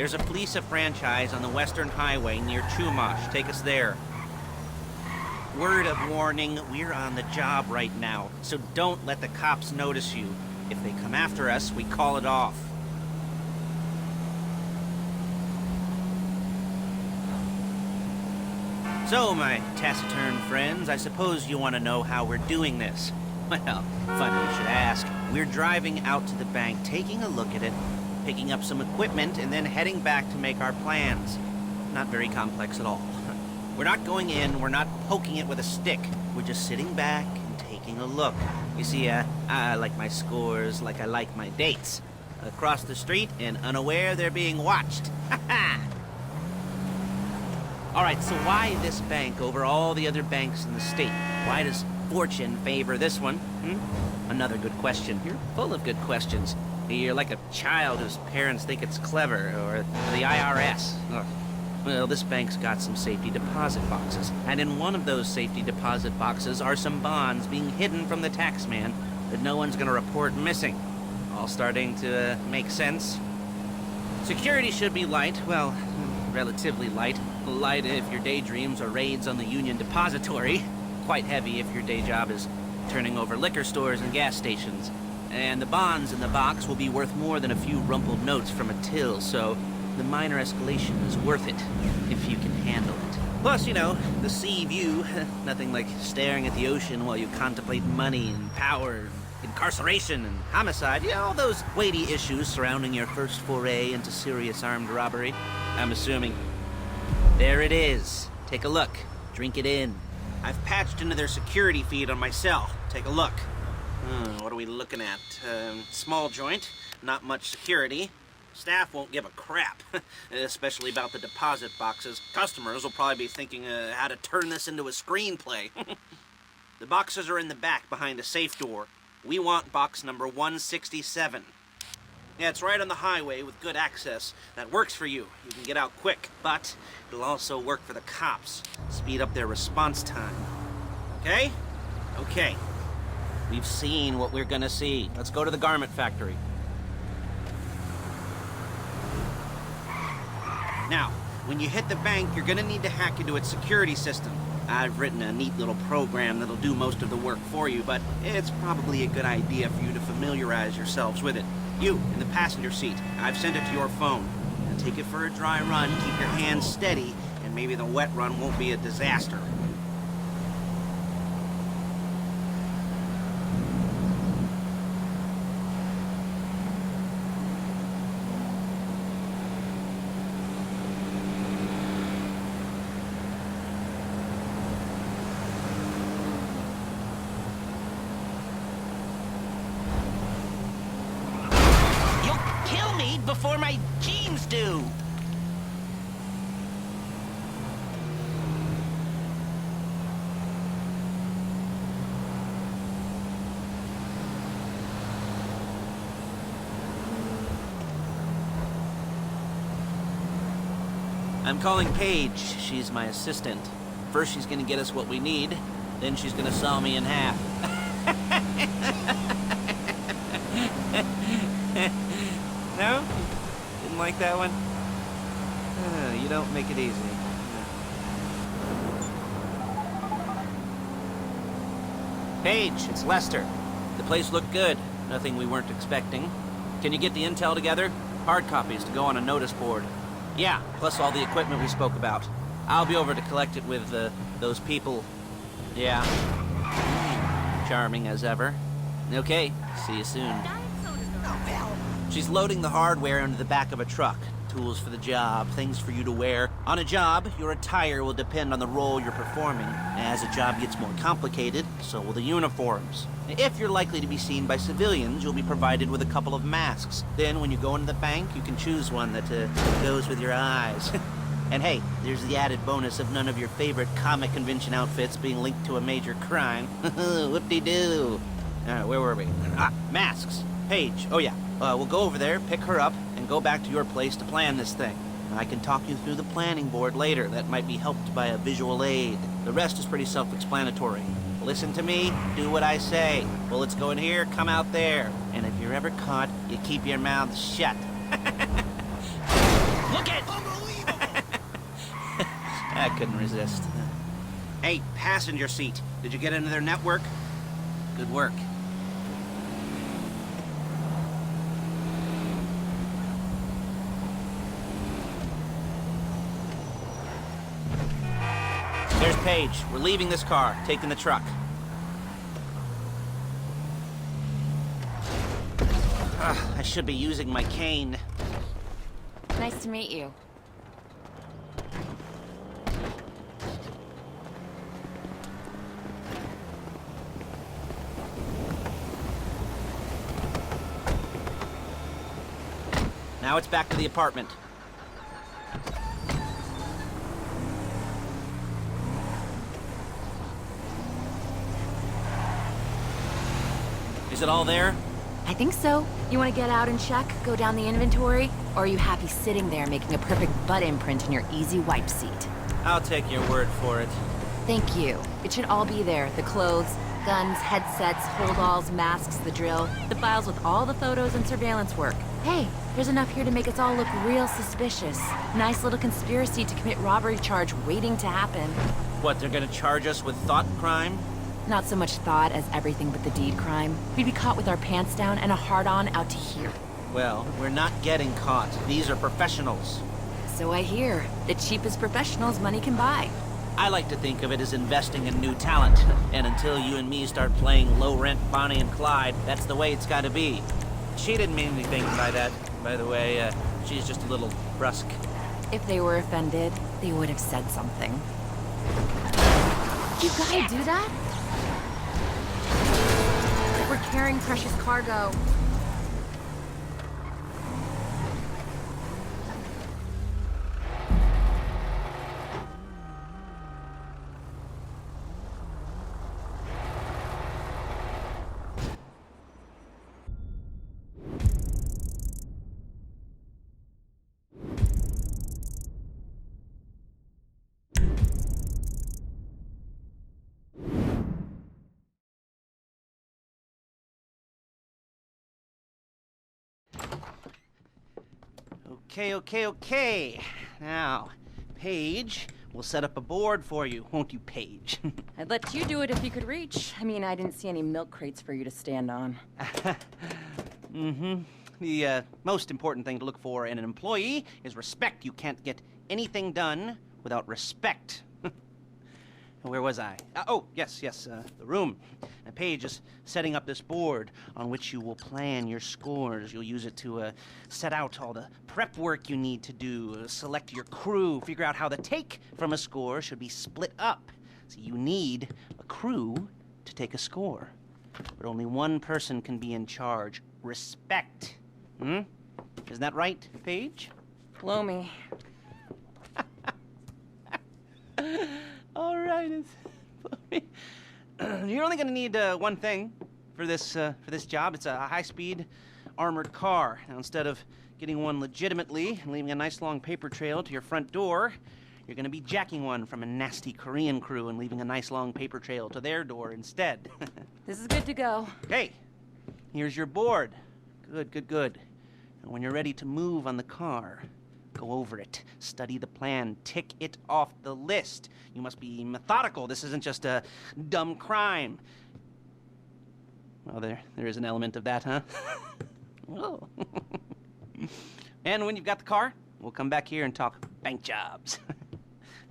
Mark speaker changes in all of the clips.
Speaker 1: There's a Fleeca franchise on the Western Highway near Chumash. Take us there. Word of warning, we're on the job right now, so don't let the cops notice you. If they come after us, we call it off. So, my taciturn friends, I suppose you want to know how we're doing this. Well, funny you should ask. We're driving out to the bank, taking a look at it, picking up some equipment, and then heading back to make our plans. Not very complex at all. We're not going in, we're not poking it with a stick. We're just sitting back and taking a look. You see, I like my scores like I like my dates. Across the street and unaware they're being watched. Ha ha! Alright, so why this bank over all the other banks in the state? Why does fortune favor this one? Another good question. You're full of good questions. You're like a child whose parents think it's clever, or the IRS. Ugh. Well, this bank's got some safety deposit boxes, and in one of those safety deposit boxes are some bonds being hidden from the taxman that no one's gonna report missing. All starting to make sense. Security should be light, well, relatively light. Light if your daydreams are raids on the Union Depository. Quite heavy if your day job is turning over liquor stores and gas stations. And the bonds in the box will be worth more than a few rumpled notes from a till, so the minor escalation is worth it, if you can handle it. Plus, you know, the sea view, nothing like staring at the ocean while you contemplate money and power, incarceration and homicide, you know, all those weighty issues surrounding your first foray into serious armed robbery. I'm assuming. There it is. Take a look. Drink it in. I've patched into their security feed on my cell. Take a look. What are we looking at? Small joint, not much security. Staff won't give a crap, especially about the deposit boxes. Customers will probably be thinking how to turn this into a screenplay. The boxes are in the back behind a safe door. We want box number 167. Yeah, it's right on the highway with good access. That works for you. You can get out quick, but it'll also work for the cops. Speed up their response time. Okay? Okay. We've seen what we're gonna see. Let's go to the garment factory. Now, when you hit the bank, you're gonna need to hack into its security system. I've written a neat little program that'll do most of the work for you, but it's probably a good idea for you to familiarize yourselves with it. You, in the passenger seat, I've sent it to your phone. Now take it for a dry run, keep your hands steady, and maybe the wet run won't be a disaster. Before my jeans do! I'm calling Paige. She's my assistant. First she's gonna get us what we need, then she's gonna saw me in half. No? Didn't like that one? You don't make it easy. Paige, it's Lester. The place looked good. Nothing we weren't expecting. Can you get the intel together? Hard copies to go on a notice board. Yeah, plus all the equipment we spoke about. I'll be over to collect it with, those people. Yeah. Charming as ever. Okay, see you soon. She's loading the hardware into the back of a truck. Tools for the job, things for you to wear. On a job, your attire will depend on the role you're performing. As a job gets more complicated, so will the uniforms. If you're likely to be seen by civilians, you'll be provided with a couple of masks. Then when you go into the bank, you can choose one that goes with your eyes. And hey, there's the added bonus of none of your favorite comic convention outfits being linked to a major crime. Whoop-de-doo. Where were we? Masks. Paige. Oh yeah. We'll go over there, pick her up, and go back to your place to plan this thing. I can talk you through the planning board later. That might be helped by a visual aid. The rest is pretty self-explanatory. Listen to me, do what I say. Bullets go in here, come out there. And if you're ever caught, you keep your mouth shut. Look it! I couldn't resist. Hey, passenger seat. Did you get into their network? Good work. There's Paige. We're leaving this car, taking the truck. I should be using my cane.
Speaker 2: Nice to meet you.
Speaker 1: Now it's back to the apartment. Is it all there?
Speaker 2: I think so. You want to get out and check, go down the inventory? Or are you happy sitting there making a perfect butt imprint in your easy wipe seat?
Speaker 1: I'll take your word for it.
Speaker 2: Thank you. It should all be there. The clothes, guns, headsets, holdalls, masks, the drill. The files with all the photos and surveillance work. Hey, there's enough here to make us all look real suspicious. Nice little conspiracy to commit robbery charge waiting to happen.
Speaker 1: What, they're gonna charge us with thought crime?
Speaker 2: Not so much thought as everything but the deed crime. We'd be caught with our pants down and a hard-on out to here.
Speaker 1: Well, we're not getting caught. These are professionals.
Speaker 2: So I hear. The cheapest professionals money can buy.
Speaker 1: I like to think of it as investing in new talent. And until you and me start playing low-rent Bonnie and Clyde, that's the way it's gotta be. She didn't mean anything by that, by the way. She's just a little brusque.
Speaker 2: If they were offended, they would have said something. You gotta do that? We're carrying precious cargo.
Speaker 1: Okay. Now, Paige, we'll set up a board for you, won't you, Paige?
Speaker 2: I'd let you do it if you could reach. I mean, I didn't see any milk crates for you to stand on.
Speaker 1: The most important thing to look for in an employee is respect. You can't get anything done without respect. Where was I? Yes, the room. Paige is setting up this board on which you will plan your scores. You'll use it to set out all the prep work you need to do, select your crew, figure out how the take from a score should be split up. So you need a crew to take a score. But only one person can be in charge. Respect. Isn't that right, Paige?
Speaker 2: Blow me.
Speaker 1: All right, you're only gonna need one thing for this job. It's a high-speed armored car. Now, instead of getting one legitimately and leaving a nice long paper trail to your front door, you're gonna be jacking one from a nasty Korean crew and leaving a nice long paper trail to their door instead.
Speaker 2: This is good to go.
Speaker 1: Okay, here's your board. Good. And when you're ready to move on the car, go over it, study the plan, tick it off the list. You must be methodical. This isn't just a dumb crime. Well, there is an element of that, huh? Oh. And when you've got the car, we'll come back here and talk bank jobs.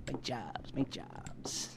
Speaker 1: Bank jobs.